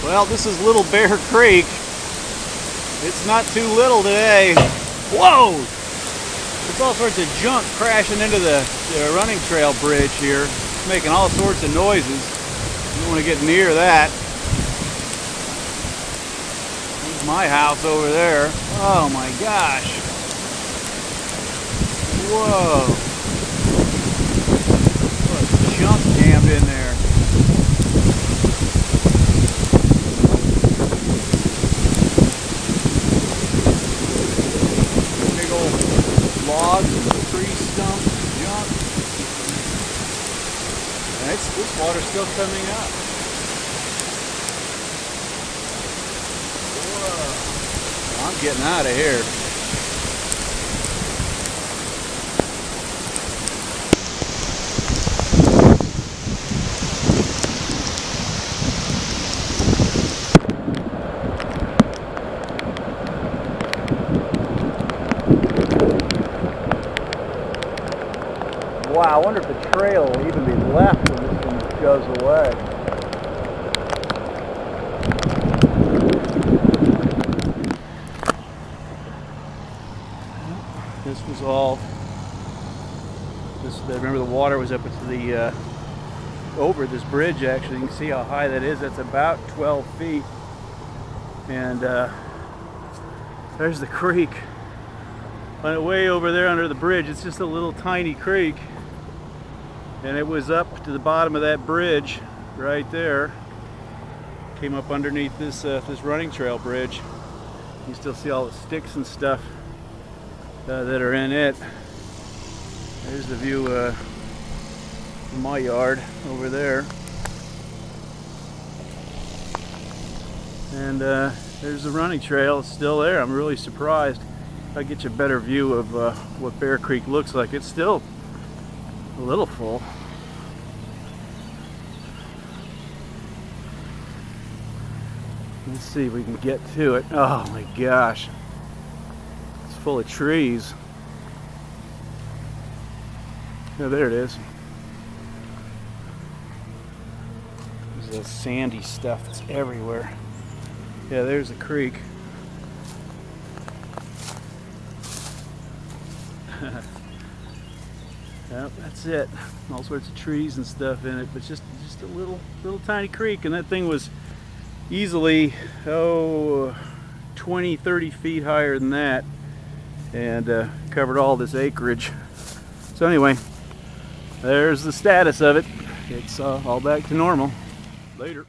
Well, this is Little Bear Creek. It's not too little today. Whoa! There's all sorts of junk crashing into the running trail bridge here. It's making all sorts of noises. You don't want to get near that. There's my house over there. Oh my gosh. Whoa. What junk jammed in there. Big old logs and tree stumps and junk. And this water's still coming up. Whoa. I'm getting out of here. Wow, I wonder if the trail will even be left when this thing goes away. This was all, remember the water was up to the, over this bridge actually. You can see how high that is. That's about 12 feet. And there's the creek. On the way over there under the bridge, it's just a little tiny creek. And it was up to the bottom of that bridge right there. Came up underneath this this running trail bridge. You can still see all the sticks and stuff that are in it. There's the view from my yard over there. And there's the running trail. It's still there. I'm really surprised. I'll get you a better view of what Bear Creek looks like. It's still a little full. Let's see if we can get to it. Oh my gosh. It's full of trees. Yeah, there it is. There's this sandy stuff that's everywhere. Yeah, there's the creek. Yep, that's it. All sorts of trees and stuff in it, but just a little tiny creek, and that thing was easily 20-30 feet higher than that, and covered all this acreage. So anyway, there's the status of it. It's all back to normal. Later.